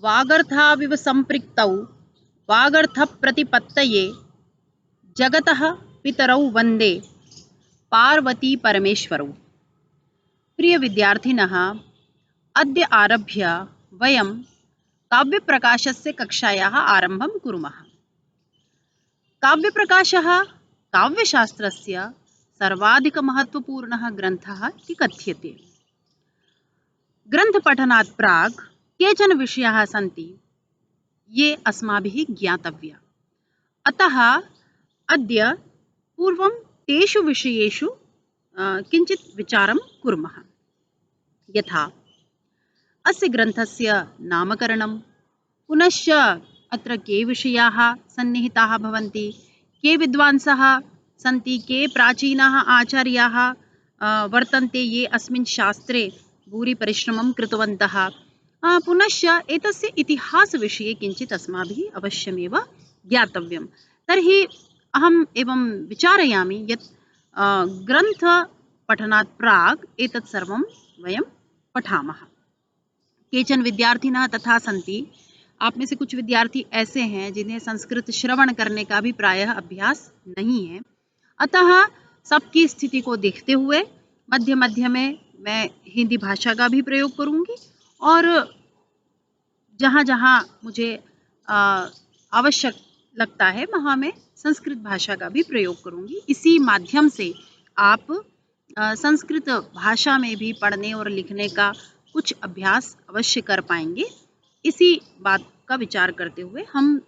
वागर्थाविव संपृक्तौ वागर्थ प्रतिपत्तये जगतः पितरौ वंदे पार्वती परमेश्वरौ। प्रिय विद्यार्थिनः, अद्य आरभ्य वयं काव्यप्रकाशस्य कक्षायाः आरम्भं कुर्मः। काव्यप्रकाशः काव्यशास्त्रस्य सर्वाधिकमहत्त्वपूर्णः ग्रन्थः इति कथ्यते। ग्रन्थपठनात् प्राक् केचन विषयाः सन्ति ये अस्माभिः ज्ञातव्या। अतः अद्य पूर्वं तेषु विषयेषु किञ्चित् विचारं कुर्मः। यथा अस्य ग्रन्थस्य नामकरणं, पुनश्च अत्र के विषयाः सन्निहिताः भवन्ति, के विद्वांसः सन्ति, के प्राचीनाः आचार्याः वर्तन्ते ये अस्मिन् शास्त्रे भूरि परिश्रमं कृतवन्तः, पुनश्च एतस्य इतिहासविषये किञ्चित् अस्माभिः अवश्यमेव ज्ञातव्यं। तर्हि अहम् एवं विचारयामि यत् ग्रन्थपठनात् प्राक् एतत् सर्वं वयं पठामः। केचन विद्यार्थिनः तथा सन्ति, आप में से कुछ विद्यार्थी ऐसे हैं जिन्हें संस्कृत श्रवण करने का भी प्रायः अभ्यास नहीं है। अतः सबकी स्थिति को देखते हुए मध्य मध्य में मैं हिंदी भाषा का भी प्रयोग करूँगी और जहाँ जहाँ मुझे आवश्यक लगता है वहाँ मैं संस्कृत भाषा का भी प्रयोग करूँगी। इसी माध्यम से आप संस्कृत भाषा में भी पढ़ने और लिखने का कुछ अभ्यास अवश्य कर पाएंगे। इसी बात का विचार करते हुए हम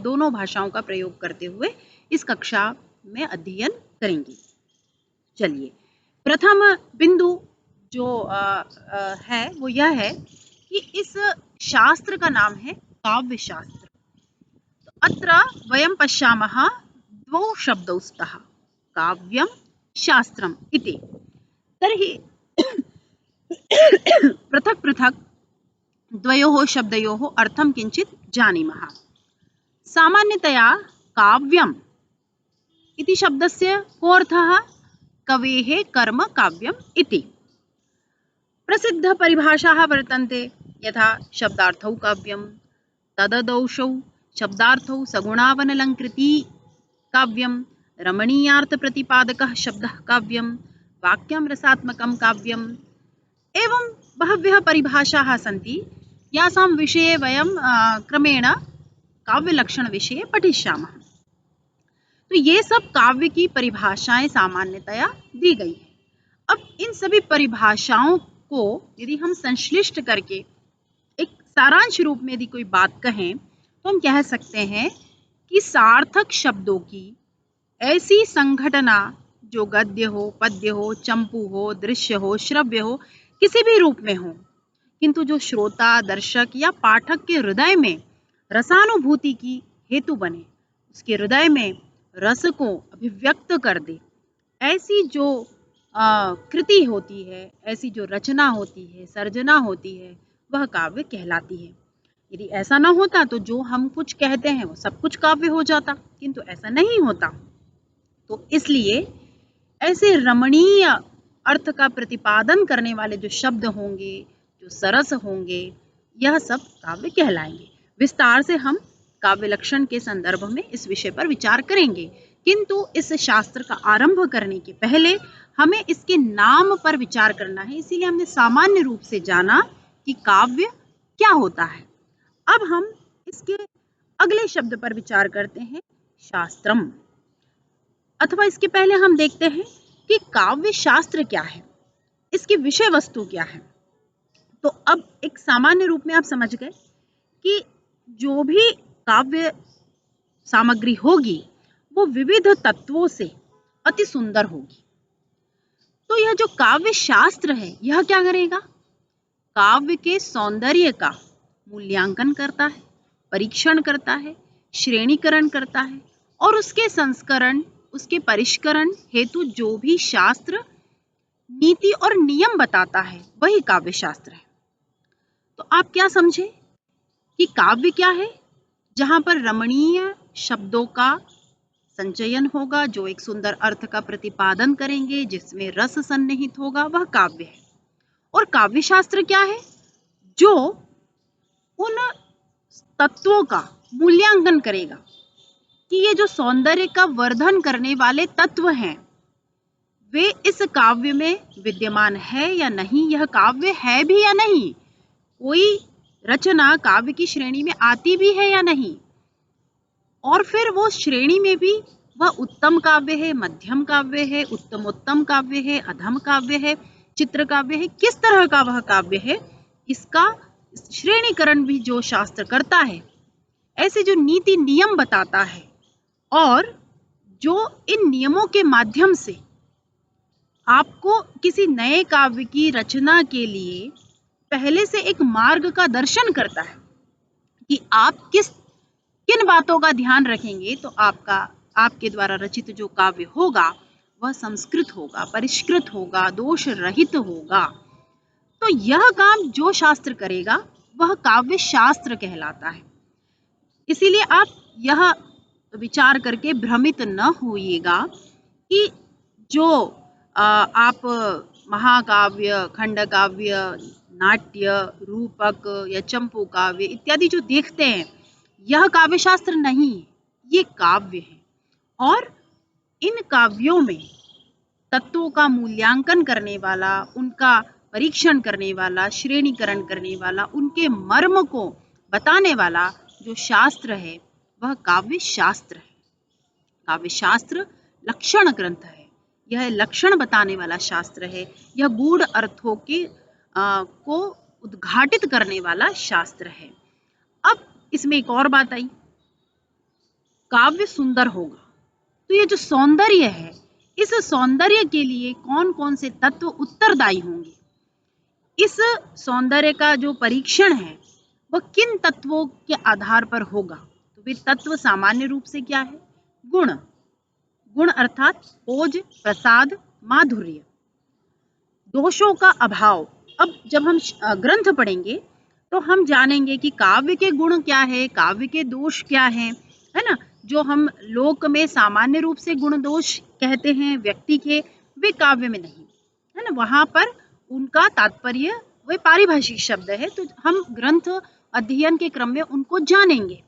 दोनों भाषाओं का प्रयोग करते हुए इस कक्षा में अध्ययन करेंगे। चलिए, प्रथम बिंदु जो है वो यह है कि इस शास्त्र का नाम है काव्यशास्त्र। तो अत्र वयं पश्यामः द्वौ शब्दौ स्तः, काव्यं शास्त्रम् इति। तर्हि पृथक् पृथक् द्वयोः शब्दयोः अर्थं किञ्चित् जानीमः। सामान्यतया काव्यम् इति शब्दस्य को अर्थः? कवेः कर्म काव्यम् इति। प्रसिद्धपरिभाषाः वर्तन्ते, यथा शब्दार्थौ काव्यं, तददौषौ शब्दार्थौ सगुणावनलङ्कृती काव्यं, रमणीयार्थप्रतिपादकः शब्दः काव्यं, वाक्यं रसात्मकं काव्यम्, एवं बहव्यः परिभाषाः सन्ति यासां विषये वयं क्रमेण काव्यलक्षणविषये पठिष्यामः। तो ये सब काव्य की परिभाषाएं सामान्यतया दी गई है। अब इन सभी परिभाषाओं को यदि हम संश्लिष्ट करके एक सारांश रूप में यदि कोई बात कहें तो हम कह सकते हैं कि सार्थक शब्दों की ऐसी संघटना जो गद्य हो, पद्य हो, चंपू हो, दृश्य हो, श्रव्य हो, किसी भी रूप में हो, किंतु जो श्रोता, दर्शक या पाठक के हृदय में रसानुभूति की हेतु बने, उसके हृदय में रस को अभिव्यक्त कर दे, ऐसी जो कृति होती है, ऐसी जो रचना होती है, सर्जना होती है, वह काव्य कहलाती है। यदि ऐसा ना होता तो जो हम कुछ कहते हैं वो सब कुछ काव्य हो जाता, किंतु ऐसा नहीं होता। तो इसलिए ऐसे रमणीय अर्थ का प्रतिपादन करने वाले जो शब्द होंगे, जो सरस होंगे, यह सब काव्य कहलाएंगे। विस्तार से हम काव्य लक्षण के संदर्भ में इस विषय पर विचार करेंगे, किंतु इस शास्त्र का आरंभ करने के पहले हमें इसके नाम पर विचार करना है। इसीलिए हमने सामान्य रूप से जाना कि काव्य क्या होता है। अब हम इसके अगले शब्द पर विचार करते हैं, शास्त्रम। अथवा इसके पहले हम देखते हैं कि काव्य शास्त्र क्या है, इसकी विषय वस्तु क्या है। तो अब एक सामान्य रूप में आप समझ गए कि जो भी काव्य सामग्री होगी वो विविध तत्वों से अति सुंदर होगी। तो यह जो काव्य शास्त्र है यह क्या करेगा? काव्य के सौंदर्य का मूल्यांकन करता है, परीक्षण करता है, श्रेणीकरण करता है और उसके संस्करण, उसके परिष्करण हेतु जो भी शास्त्र नीति और नियम बताता है वही काव्य शास्त्र है। तो आप क्या समझे कि काव्य क्या है? जहां पर रमणीय शब्दों का संचयन होगा, जो एक सुंदर अर्थ का प्रतिपादन करेंगे, जिसमें रस सन्निहित होगा, वह काव्य है। और काव्य शास्त्र क्या है? जो उन तत्वों का मूल्यांकन करेगा कि ये जो सौंदर्य का वर्धन करने वाले तत्व हैं वे इस काव्य में विद्यमान है या नहीं, यह काव्य है भी या नहीं, कोई रचना काव्य की श्रेणी में आती भी है या नहीं, और फिर वो श्रेणी में भी वह उत्तम काव्य है, मध्यम काव्य है, उत्तमोत्तम काव्य है, अधम काव्य है, चित्र काव्य है, किस तरह का वह काव्य है, इसका श्रेणीकरण भी जो शास्त्र करता है, ऐसे जो नीति नियम बताता है और जो इन नियमों के माध्यम से आपको किसी नए काव्य की रचना के लिए पहले से एक मार्ग का दर्शन करता है कि आप किन बातों का ध्यान रखेंगे तो आपके द्वारा रचित जो काव्य होगा वह संस्कृत होगा, परिष्कृत होगा, दोष रहित होगा। तो यह काम जो शास्त्र करेगा वह काव्य शास्त्र कहलाता है। इसीलिए आप यह विचार करके भ्रमित न होइएगा कि जो आप महाकाव्य, खंडकाव्य, नाट्य, रूपक या चंपू काव्य इत्यादि जो देखते हैं यह काव्य शास्त्र नहीं है, ये काव्य है। और इन काव्यों में तत्वों का मूल्यांकन करने वाला, उनका परीक्षण करने वाला, श्रेणीकरण करने वाला, उनके मर्म को बताने वाला जो शास्त्र है वह काव्य शास्त्र है। काव्य शास्त्र लक्षण ग्रंथ है, यह लक्षण बताने वाला शास्त्र है, यह गूढ़ अर्थों को उद्घाटित करने वाला शास्त्र है। अब इसमें एक और बात आई, काव्य सुंदर होगा तो ये जो सौंदर्य है इस सौंदर्य के लिए कौन कौन से तत्व उत्तरदायी होंगे, इस सौंदर्य का जो परीक्षण है वह किन तत्वों के आधार पर होगा। तो वे तत्व सामान्य रूप से क्या है, गुण, गुण अर्थात ओज, प्रसाद, माधुर्य, दोषों का अभाव। अब जब हम ग्रंथ पढ़ेंगे तो हम जानेंगे कि काव्य के गुण क्या है, काव्य के दोष क्या है ना। जो हम लोक में सामान्य रूप से गुण दोष कहते हैं व्यक्ति के, वे काव्य में नहीं है ना, वहां पर उनका तात्पर्य वे पारिभाषिक शब्द है, तो हम ग्रंथ अध्ययन के क्रम में उनको जानेंगे।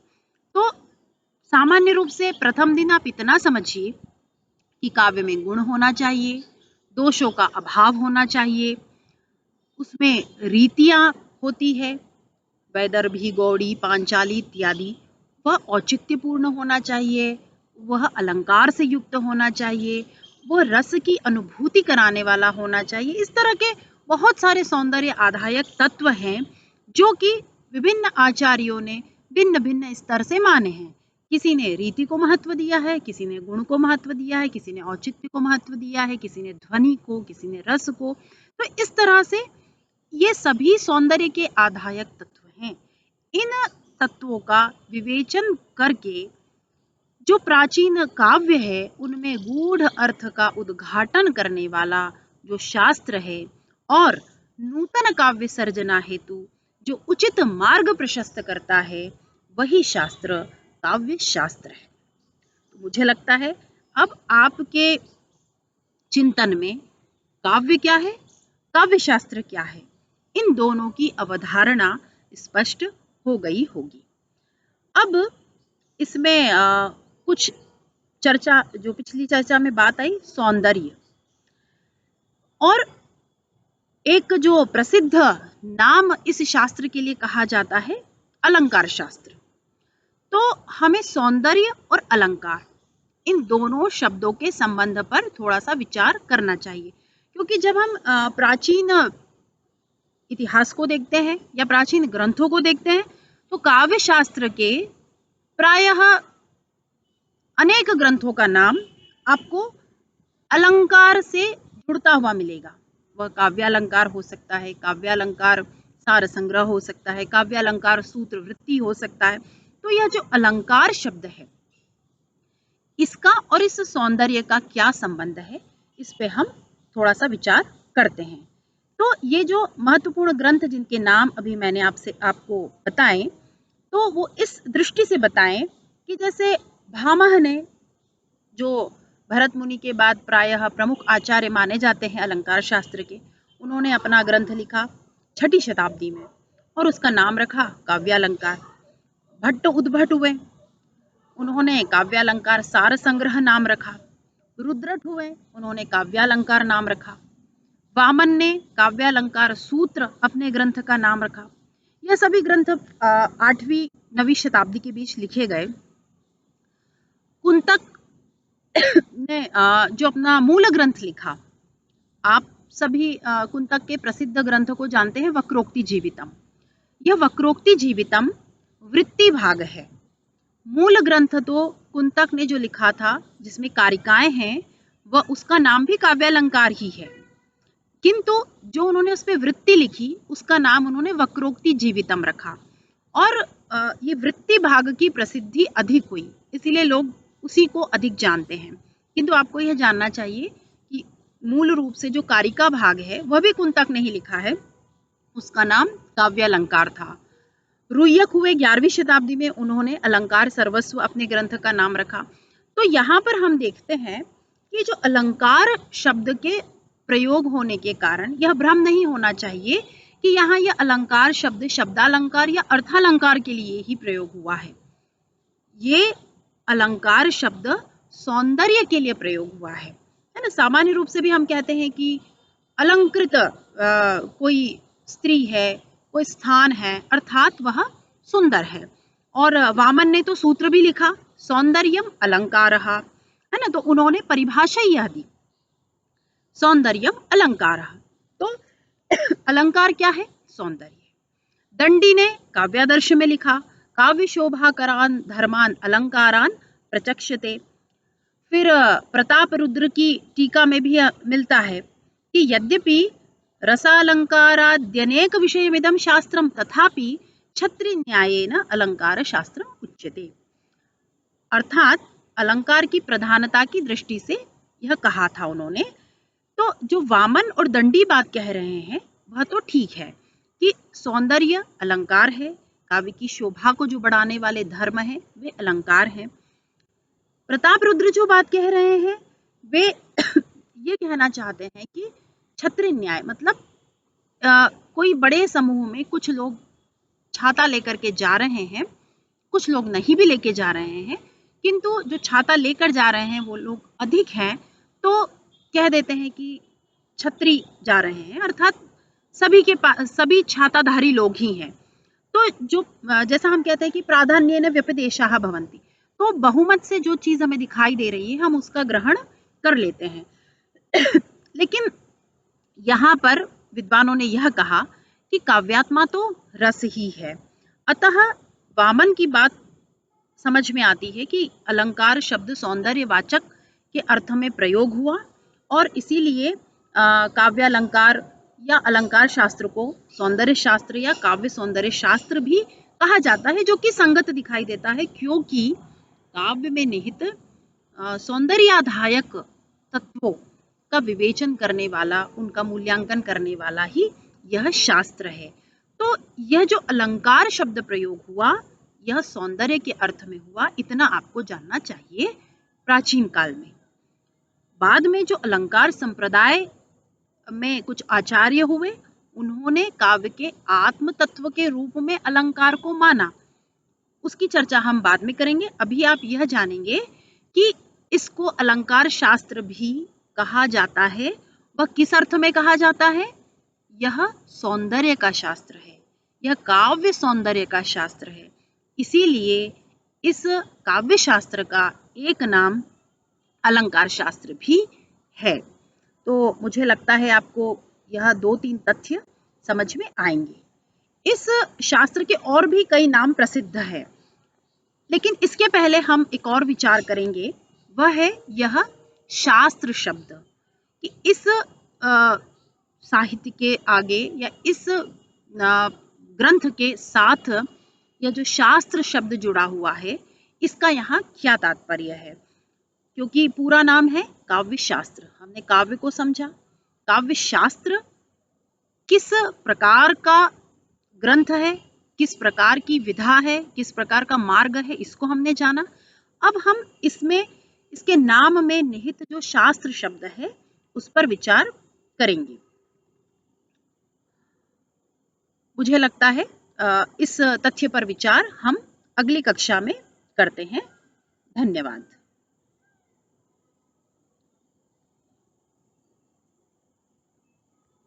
तो सामान्य रूप से प्रथम दिन आप इतना समझिए कि काव्य में गुण होना चाहिए, दोषों का अभाव होना चाहिए, उसमें रीतियां होती है, वैदर्भी, गौड़ी, पांचाली इत्यादि, वह औचित्यपूर्ण होना चाहिए, वह अलंकार से युक्त होना चाहिए, वह रस की अनुभूति कराने वाला होना चाहिए। इस तरह के बहुत सारे सौंदर्य आधायक तत्व हैं जो कि विभिन्न आचार्यों ने भिन्न भिन्न स्तर से माने हैं। किसी ने रीति को महत्व दिया है, किसी ने गुण को महत्व दिया है, किसी ने औचित्य को महत्व दिया है, किसी ने ध्वनि को, किसी ने रस को। तो इस तरह से ये सभी सौंदर्य के आधायक तत्व हैं। इन तत्वों का विवेचन करके जो प्राचीन काव्य है उनमें गूढ़ अर्थ का उद्घाटन करने वाला जो शास्त्र है और नूतन काव्य सर्जना हेतु जो उचित मार्ग प्रशस्त करता है वही शास्त्र काव्य शास्त्र है। तो मुझे लगता है अब आपके चिंतन में काव्य क्या है, काव्य शास्त्र क्या है, इन दोनों की अवधारणा स्पष्ट हो गई होगी। अब इसमें कुछ चर्चा, जो पिछली चर्चा में बात आई, सौंदर्य, और एक जो प्रसिद्ध नाम इस शास्त्र के लिए कहा जाता है अलंकार शास्त्र। तो हमें सौंदर्य और अलंकार इन दोनों शब्दों के संबंध पर थोड़ा सा विचार करना चाहिए, क्योंकि जब हम प्राचीन इतिहास को देखते हैं या प्राचीन ग्रंथों को देखते हैं तो काव्य शास्त्र के प्रायः अनेक ग्रंथों का नाम आपको अलंकार से जुड़ता हुआ मिलेगा। वह काव्यालंकार हो सकता है, काव्यालंकार सार संग्रह हो सकता है, काव्यालंकार सूत्र वृत्ति हो सकता है। तो यह जो अलंकार शब्द है इसका और इस सौंदर्य का क्या संबंध है, इस पे हम थोड़ा सा विचार करते हैं। तो ये जो महत्वपूर्ण ग्रंथ जिनके नाम अभी मैंने आपको बताएं, तो वो इस दृष्टि से बताएं कि जैसे भामह ने, जो भरत मुनि के बाद प्रायः प्रमुख आचार्य माने जाते हैं अलंकार शास्त्र के, उन्होंने अपना ग्रंथ लिखा 6ठी शताब्दी में और उसका नाम रखा काव्यालंकार। भट्ट उद्भट हुए, उन्होंने काव्यालंकार सार संग्रह नाम रखा। रुद्रट हुए, उन्होंने काव्यालंकार नाम रखा। वामन ने काव्यालंकार सूत्र अपने ग्रंथ का नाम रखा। यह सभी ग्रंथ 8वीं 9वीं शताब्दी के बीच लिखे गए। कुंतक ने जो अपना मूल ग्रंथ लिखा, आप सभी कुंतक के प्रसिद्ध ग्रंथ को जानते हैं, वक्रोक्ति जीवितम। यह वक्रोक्ति जीवितम वृत्ति भाग है। मूल ग्रंथ तो कुंतक ने जो लिखा था जिसमें कारिकाएं हैं, वह उसका नाम भी काव्यालंकार ही है, किंतु जो उन्होंने उस पर वृत्ति लिखी उसका नाम उन्होंने वक्रोक्ति जीवितम रखा। और ये वृत्ति भाग की प्रसिद्धि अधिक हुई, इसीलिए लोग उसी को अधिक जानते हैं। किंतु आपको यह जानना चाहिए कि मूल रूप से जो कारिका भाग है वह भी कुंतक ने ही लिखा है, उसका नाम काव्यालंकार था। रुय्यक हुए 11वीं शताब्दी में, उन्होंने अलंकार सर्वस्व अपने ग्रंथ का नाम रखा। तो यहाँ पर हम देखते हैं कि जो अलंकार शब्द के प्रयोग होने के कारण यह भ्रम नहीं होना चाहिए कि यहाँ यह अलंकार शब्द शब्दालंकार या अर्थालंकार के लिए ही प्रयोग हुआ है। ये अलंकार शब्द सौंदर्य के लिए प्रयोग हुआ है ना। सामान्य रूप से भी हम कहते हैं कि अलंकृत कोई स्त्री है, कोई स्थान है, अर्थात वह सुंदर है। और वामन ने तो सूत्र भी लिखा, सौंदर्यम अलंकारः, है ना। तो उन्होंने परिभाषा यह दी, सौंदर्यम अलंकारः। तो अलंकार क्या है? सौंदर्य। दंडी ने काव्यादर्श में लिखा, काव्य शोभाकरान धर्मान अलंकारान प्रचक्षते। फिर प्रताप रुद्र की टीका में भी मिलता है कि यद्यपि रसालंकाराद्यनेक विषयमिदं शास्त्रम तथापि छत्री न्यायेन अलंकार शास्त्र उच्यते। अर्थात अलंकार की प्रधानता की दृष्टि से यह कहा था उन्होंने। तो जो वामन और दंडी बात कह रहे हैं वह तो ठीक है कि सौंदर्य अलंकार है, काव्य की शोभा को जो बढ़ाने वाले धर्म है वे अलंकार हैं। प्रताप रुद्र जो बात कह रहे हैं वे ये कहना चाहते हैं कि छत्र न्याय मतलब कोई बड़े समूह में कुछ लोग छाता लेकर के जा रहे हैं, कुछ लोग नहीं भी लेके जा रहे हैं, किंतु जो छाता लेकर जा रहे हैं वो लोग अधिक हैं, तो कह देते हैं कि छत्री जा रहे हैं, अर्थात सभी के पास सभी छाताधारी लोग ही हैं। तो जो जैसा हम कहते हैं कि प्राधान्येन व्यपदेशाः भवन्ति, तो बहुमत से जो चीज हमें दिखाई दे रही है हम उसका ग्रहण कर लेते हैं। लेकिन यहाँ पर विद्वानों ने यह कहा कि काव्यात्मा तो रस ही है, अतः वामन की बात समझ में आती है कि अलंकार शब्द सौंदर्यवाचक के अर्थ में प्रयोग हुआ और इसीलिए काव्यालंकार या अलंकार शास्त्र को सौंदर्य शास्त्र या काव्य सौंदर्य शास्त्र भी कहा जाता है, जो कि संगत दिखाई देता है, क्योंकि काव्य में निहित सौंदर्याधायक तत्वों का विवेचन करने वाला, उनका मूल्यांकन करने वाला ही यह शास्त्र है। तो यह जो अलंकार शब्द प्रयोग हुआ यह सौंदर्य के अर्थ में हुआ, इतना आपको जानना चाहिए प्राचीन काल में। बाद में जो अलंकार संप्रदाय में कुछ आचार्य हुए, उन्होंने काव्य के आत्म तत्व के रूप में अलंकार को माना, उसकी चर्चा हम बाद में करेंगे। अभी आप यह जानेंगे कि इसको अलंकार शास्त्र भी कहा जाता है। वह किस अर्थ में कहा जाता है? यह सौंदर्य का शास्त्र है, यह काव्य सौंदर्य का शास्त्र है, इसीलिए इस काव्य शास्त्र का एक नाम अलंकार शास्त्र भी है। तो मुझे लगता है आपको यह 2-3 तथ्य समझ में आएंगे। इस शास्त्र के और भी कई नाम प्रसिद्ध हैं, लेकिन इसके पहले हम एक और विचार करेंगे, वह है यह शास्त्र शब्द, कि इस साहित्य के आगे या इस ग्रंथ के साथ यह जो शास्त्र शब्द जुड़ा हुआ है इसका यहाँ क्या तात्पर्य है। क्योंकि पूरा नाम है काव्य शास्त्र, हमने काव्य को समझा, काव्य शास्त्र किस प्रकार का ग्रंथ है, किस प्रकार की विधा है, किस प्रकार का मार्ग है, इसको हमने जाना। अब हम इसमें इसके नाम में निहित जो शास्त्र शब्द है उस पर विचार करेंगे। मुझे लगता है इस तथ्य पर विचार हम अगली कक्षा में करते हैं। धन्यवाद।